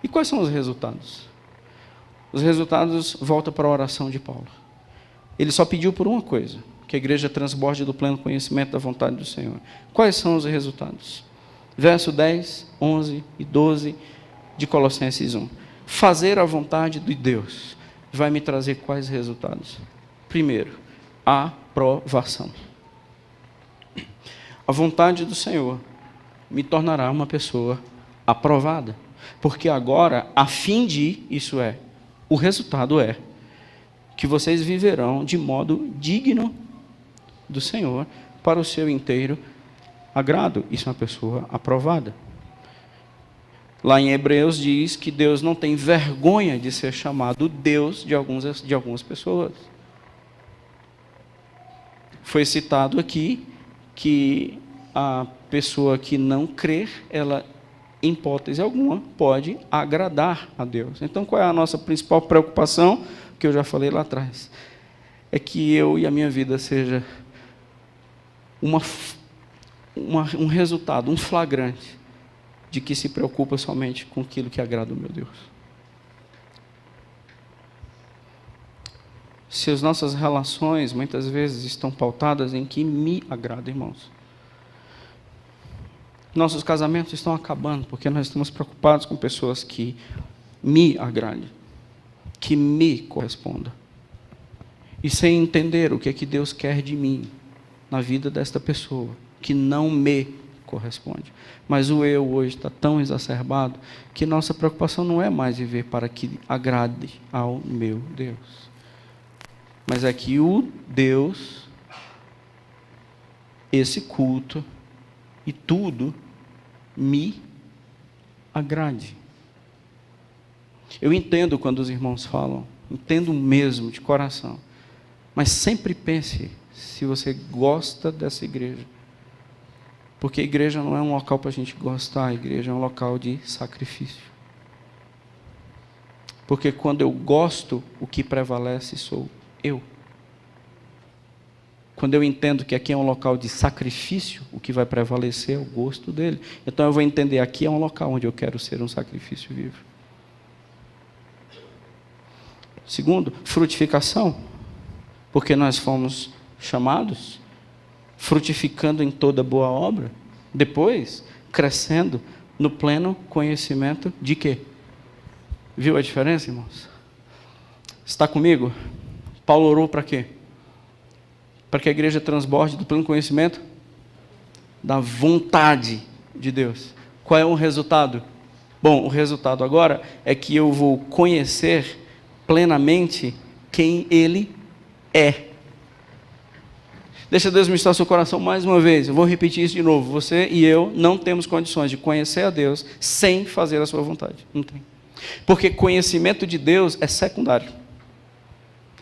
E quais são os resultados? Os resultados voltam para a oração de Paulo. Ele só pediu por uma coisa, que a igreja transborde do pleno conhecimento da vontade do Senhor. Quais são os resultados? Verso 10, 11 e 12 de Colossenses 1. Fazer a vontade de Deus vai me trazer quais resultados? Primeiro, aprovação. A vontade do Senhor me tornará uma pessoa aprovada. Porque agora, a fim de, isso é, o resultado é, que vocês viverão de modo digno do Senhor para o seu inteiro agrado. Isso é uma pessoa aprovada. Lá em Hebreus diz que Deus não tem vergonha de ser chamado Deus de algumas pessoas. Foi citado aqui que a pessoa que não crer, ela, em hipótese alguma, pode agradar a Deus. Então, qual é a nossa principal preocupação? Que eu já falei lá atrás. É que eu e a minha vida seja um resultado, um flagrante, de que se preocupa somente com aquilo que agrada o meu Deus. Se as nossas relações, muitas vezes, estão pautadas em que me agrada, irmãos. Nossos casamentos estão acabando, porque nós estamos preocupados com pessoas que me agradem, que me correspondam. E sem entender o que é que Deus quer de mim, na vida desta pessoa, que não me corresponde. Mas o eu hoje está tão exacerbado, que nossa preocupação não é mais viver para que agrade ao meu Deus. Mas é que o Deus, esse culto e tudo me agrade. Eu entendo quando os irmãos falam, entendo mesmo de coração, Mas sempre pense se você gosta dessa igreja. Porque a igreja não é um local para a gente gostar, a igreja é um local de sacrifício. Porque quando eu gosto, o que prevalece sou eu. Quando eu entendo que aqui é um local de sacrifício, o que vai prevalecer é o gosto dele. Então eu vou entender, aqui é um local onde eu quero ser um sacrifício vivo. Segundo, frutificação. Porque nós fomos chamados, frutificando em toda boa obra. Depois, crescendo no pleno conhecimento de quê? Viu a diferença, irmãos? Está comigo? Paulo orou para quê? Para que a igreja transborde do pleno conhecimento da vontade de Deus. Qual é o resultado? Bom, o resultado agora é que eu vou conhecer plenamente quem Ele é. Deixa Deus ministrar seu coração mais uma vez. Eu vou repetir isso de novo. Você e eu não temos condições de conhecer a Deus sem fazer a sua vontade. Não tem. Porque conhecimento de Deus é secundário.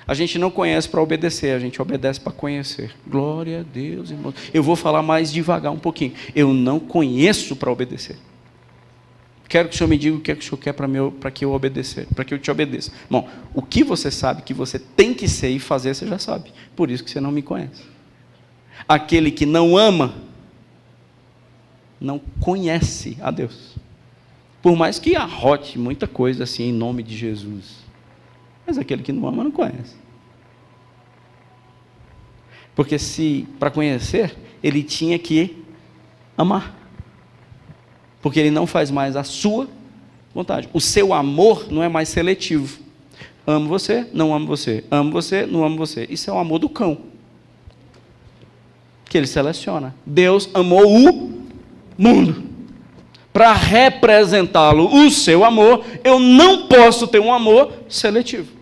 A gente não conhece para obedecer, a gente obedece para conhecer. Glória a Deus, irmão. Eu vou falar mais devagar um pouquinho. Eu não conheço para obedecer. Quero que o Senhor me diga o que é que o Senhor quer para que eu obedecer, para que eu te obedeça. Bom, o que você sabe que você tem que ser e fazer, você já sabe. Por isso que você não me conhece. Aquele que não ama, não conhece a Deus. Por mais que arrote muita coisa assim em nome de Jesus. Mas aquele que não ama não conhece. Porque se, para conhecer, ele tinha que amar. Porque ele não faz mais a sua vontade. O seu amor não é mais seletivo. Amo você, não amo você. Amo você, não amo você. Isso é o amor do cão. Que ele seleciona. Deus amou o mundo. Para representá-lo, o seu amor, eu não posso ter um amor seletivo.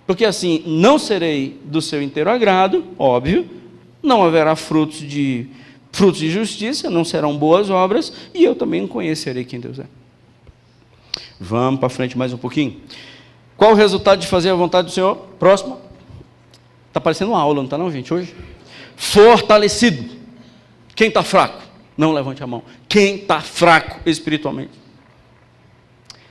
Porque assim, não serei do seu inteiro agrado, óbvio, não haverá frutos de justiça, não serão boas obras, e eu também não conhecerei quem Deus é. Vamos para frente mais um pouquinho. Qual o resultado de fazer a vontade do Senhor? Próximo. Está parecendo uma aula, não está não, gente, hoje? Fortalecido. Quem está fraco? Não levante a mão. Quem está fraco espiritualmente?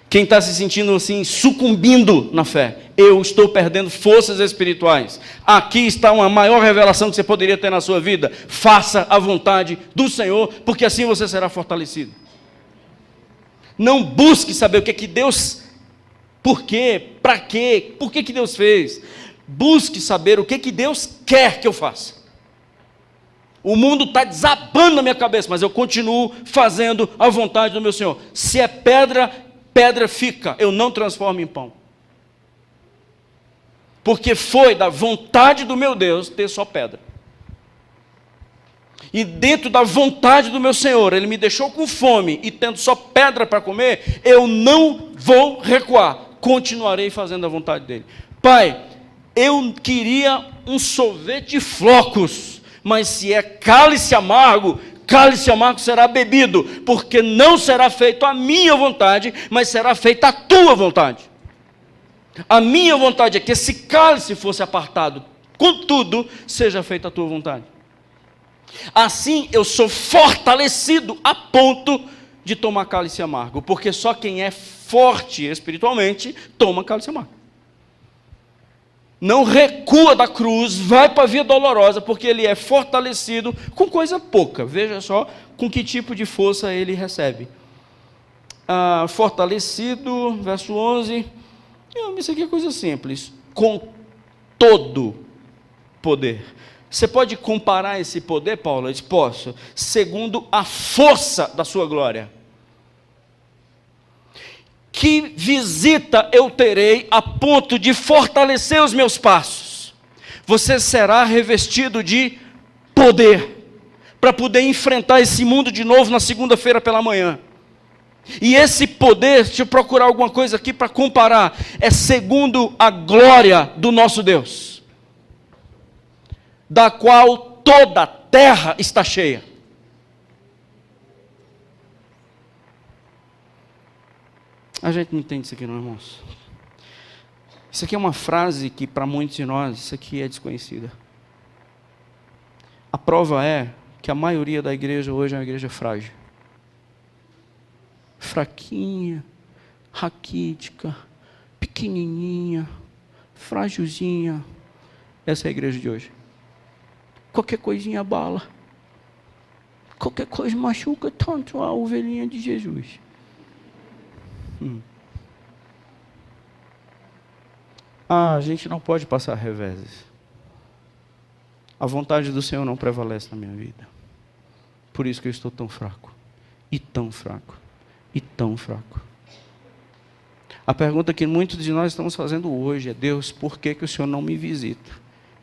Quem está se sentindo assim, sucumbindo na fé? Eu estou perdendo forças espirituais. Aqui está uma maior revelação que você poderia ter na sua vida. Faça a vontade do Senhor, porque assim você será fortalecido. Não busque saber o que é que Deus... Por quê? Para quê? Por que Deus fez? Busque saber o que Deus quer que eu faça. O mundo está desabando na minha cabeça, mas eu continuo fazendo a vontade do meu Senhor. Se é pedra, pedra fica. Eu não transformo em pão. Porque foi da vontade do meu Deus ter só pedra. E dentro da vontade do meu Senhor, Ele me deixou com fome e tendo só pedra para comer, eu não vou recuar. Continuarei fazendo a vontade dEle. Pai, eu queria um sorvete de flocos, mas se é cálice amargo será bebido, porque não será feito a minha vontade, mas será feita a tua vontade. A minha vontade é que esse cálice fosse apartado, contudo, seja feita a tua vontade. Assim eu sou fortalecido a ponto de tomar cálice amargo, porque só quem é forte espiritualmente toma cálice amargo. Não recua da cruz, vai para a via dolorosa, porque ele é fortalecido com coisa pouca. Veja só com que tipo de força ele recebe. Fortalecido, verso 11. Isso aqui é coisa simples. Com todo poder. Você pode comparar esse poder, Paulo? Eu disse, posso. Segundo a força da sua glória. Que visita eu terei a ponto de fortalecer os meus passos? Você será revestido de poder para poder enfrentar esse mundo de novo na segunda-feira pela manhã. E esse poder, deixa eu procurar alguma coisa aqui para comparar, é segundo a glória do nosso Deus, da qual toda a terra está cheia. A gente não entende isso aqui não, irmãos. Isso aqui é uma frase que para muitos de nós, isso aqui é desconhecida. A prova é que a maioria da igreja hoje é uma igreja frágil. Fraquinha, raquítica, pequenininha, frágilzinha. Essa é a igreja de hoje. Qualquer coisinha abala. Qualquer coisa machuca tanto a ovelhinha de Jesus. A gente não pode passar reveses. A vontade do Senhor não prevalece na minha vida. Por isso que eu estou tão fraco. E tão fraco. E tão fraco. A pergunta que muitos de nós estamos fazendo hoje é: Deus, por que o Senhor não me visita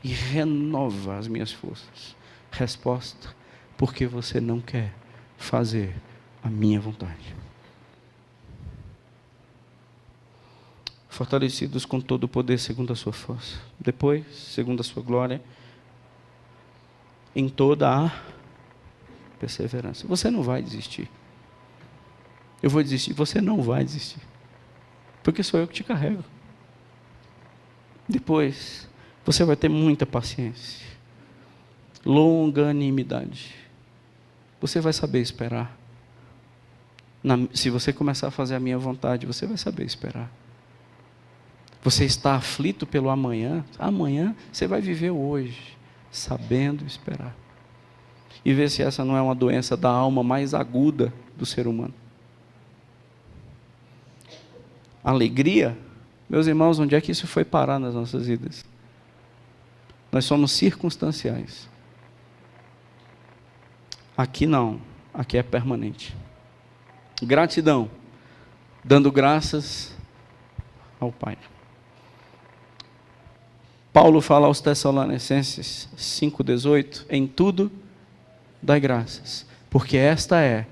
e renova as minhas forças? Resposta: porque você não quer fazer a minha vontade. Fortalecidos com todo o poder segundo a sua força. Depois, segundo a sua glória, em toda a perseverança. Você não vai desistir. Eu vou desistir, você não vai desistir. Porque sou eu que te carrego. Depois, você vai ter muita paciência. Longanimidade. Você vai saber esperar. Se você começar a fazer a minha vontade, você vai saber esperar. Você está aflito pelo amanhã. Amanhã você vai viver hoje, sabendo esperar. E ver se essa não é uma doença da alma mais aguda do ser humano. Alegria, meus irmãos, onde é que isso foi parar nas nossas vidas? Nós somos circunstanciais. Aqui não, aqui é permanente. Gratidão, dando graças ao Pai. Paulo fala aos Tessalonicenses 5,18: em tudo dai graças, porque esta é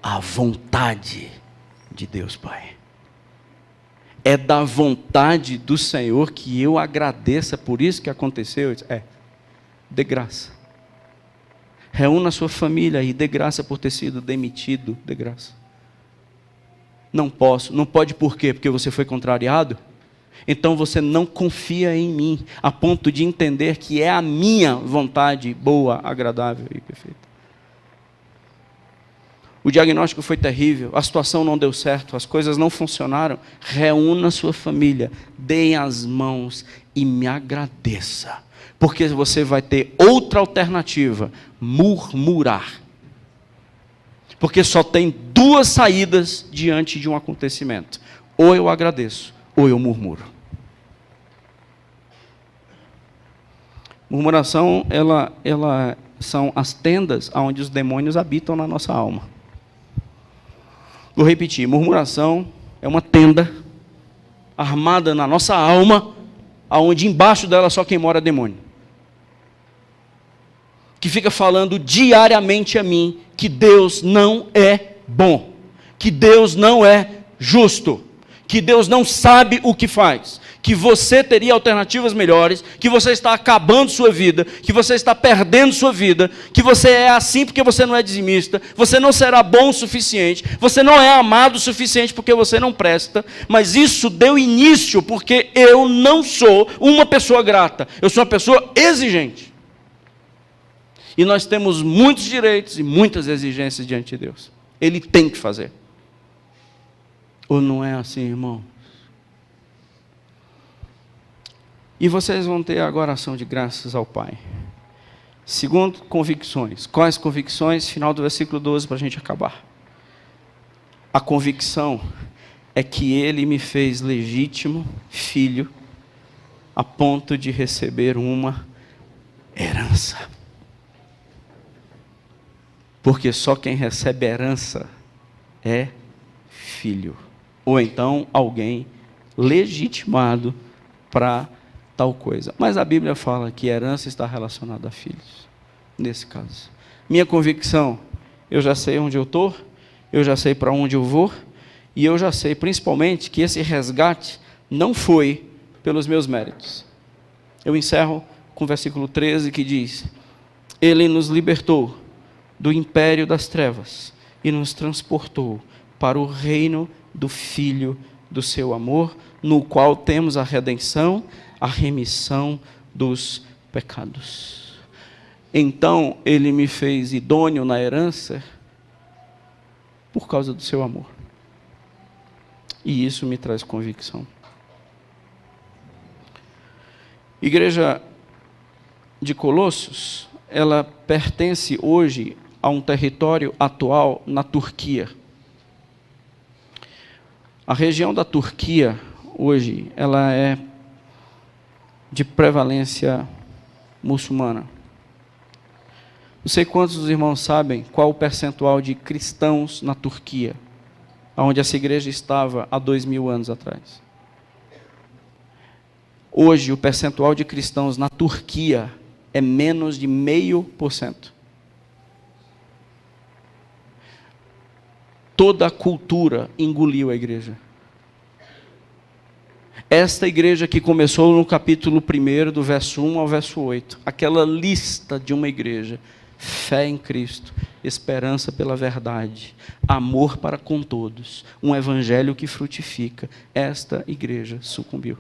a vontade de Deus Pai. É da vontade do Senhor que eu agradeça por isso que aconteceu. Dê graça. Reúna a sua família e dê graça por ter sido demitido. Dê graça. Não posso. Não pode por quê? Porque você foi contrariado? Então você não confia em mim, a ponto de entender que é a minha vontade boa, agradável e perfeita. O diagnóstico foi terrível, a situação não deu certo, as coisas não funcionaram. Reúna sua família, deem as mãos e me agradeça. Porque você vai ter outra alternativa: murmurar. Porque só tem duas saídas diante de um acontecimento: ou eu agradeço, ou eu murmuro. Murmuração, ela são as tendas onde os demônios habitam na nossa alma. Vou repetir: murmuração é uma tenda armada na nossa alma, aonde embaixo dela só quem mora é demônio. Que fica falando diariamente a mim que Deus não é bom, que Deus não é justo, que Deus não sabe o que faz, que você teria alternativas melhores, que você está acabando sua vida, que você está perdendo sua vida, que você é assim porque você não é dizimista, você não será bom o suficiente, você não é amado o suficiente porque você não presta. Mas isso deu início porque eu não sou uma pessoa grata, eu sou uma pessoa exigente. E nós temos muitos direitos e muitas exigências diante de Deus. Ele tem que fazer. Ou não é assim, irmão? E vocês vão ter agora ação de graças ao Pai. Segundo, convicções. Quais convicções? Final do versículo 12 para a gente acabar. A convicção é que Ele me fez legítimo filho a ponto de receber uma herança. Porque só quem recebe herança é filho. Ou então alguém legitimado para tal coisa. Mas a Bíblia fala que herança está relacionada a filhos. Nesse caso. Minha convicção: eu já sei onde eu estou, eu já sei para onde eu vou, e eu já sei principalmente que esse resgate não foi pelos meus méritos. Eu encerro com o versículo 13 que diz: Ele nos libertou do império das trevas e nos transportou para o reino do Filho do seu amor, no qual temos a redenção, a remissão dos pecados. Então, ele me fez idôneo na herança por causa do seu amor. E isso me traz convicção. Igreja de Colossos, ela pertence hoje a um território atual na Turquia. A região da Turquia, hoje, ela é de prevalência muçulmana. Não sei quantos dos irmãos sabem qual o percentual de cristãos na Turquia, onde essa igreja estava há 2000 anos atrás. Hoje, o percentual de cristãos na Turquia é menos de 0,5%. Toda a cultura engoliu a igreja. Esta igreja que começou no capítulo 1, do verso 1 ao verso 8, aquela lista de uma igreja: fé em Cristo, esperança pela verdade, amor para com todos, um evangelho que frutifica. Esta igreja sucumbiu.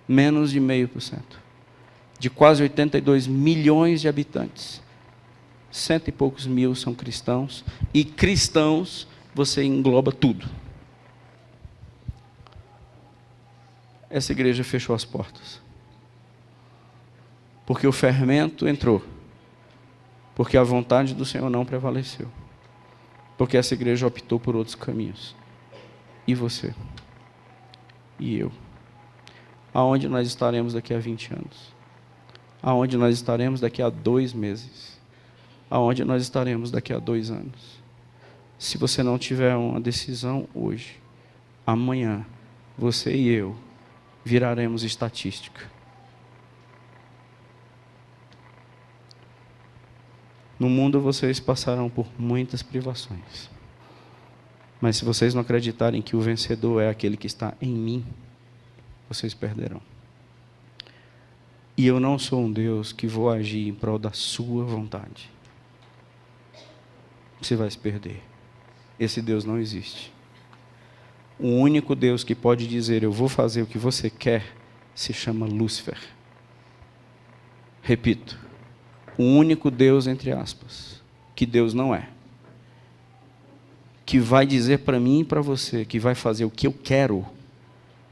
Menos de 0,5%. De quase 82 milhões de habitantes, 100 e poucos mil são cristãos, e cristãos você engloba tudo. Essa igreja fechou as portas. Porque o fermento entrou. Porque a vontade do Senhor não prevaleceu. Porque essa igreja optou por outros caminhos. E você? E eu? Aonde nós estaremos daqui a 20 anos? Aonde nós estaremos daqui a 2 meses? Aonde nós estaremos daqui a 2 anos? Se você não tiver uma decisão hoje, amanhã, você e eu viraremos estatística. No mundo vocês passarão por muitas privações. Mas se vocês não acreditarem que o vencedor é aquele que está em mim, vocês perderão. E eu não sou um Deus que vou agir em prol da sua vontade. Você vai se perder. Esse Deus não existe. O único Deus que pode dizer: eu vou fazer o que você quer, se chama Lúcifer. Repito, o único Deus, entre aspas, que Deus não é, que vai dizer para mim e para você que vai fazer o que eu quero,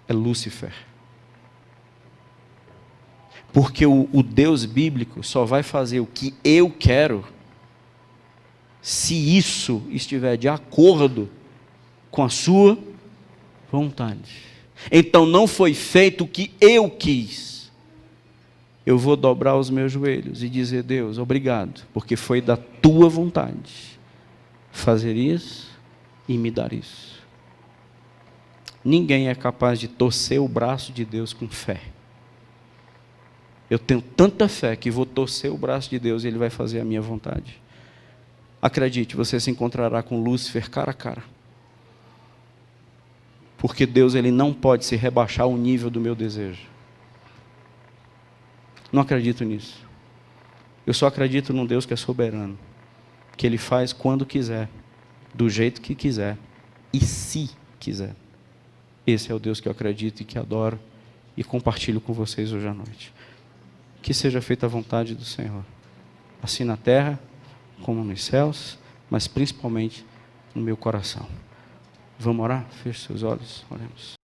é Lúcifer. Porque o Deus bíblico só vai fazer o que eu quero se isso estiver de acordo com a sua vontade. Então não foi feito o que eu quis. Eu vou dobrar os meus joelhos e dizer: Deus, obrigado, porque foi da tua vontade fazer isso e me dar isso. Ninguém é capaz de torcer o braço de Deus com fé. Eu tenho tanta fé que vou torcer o braço de Deus e Ele vai fazer a minha vontade. Acredite, você se encontrará com Lúcifer cara a cara. Porque Deus, Ele não pode se rebaixar ao nível do meu desejo. Não acredito nisso. Eu só acredito num Deus que é soberano. Que Ele faz quando quiser, do jeito que quiser e se quiser. Esse é o Deus que eu acredito e que adoro e compartilho com vocês hoje à noite. Que seja feita a vontade do Senhor, assim na terra como nos céus, mas principalmente no meu coração. Vamos orar? Feche seus olhos, oremos.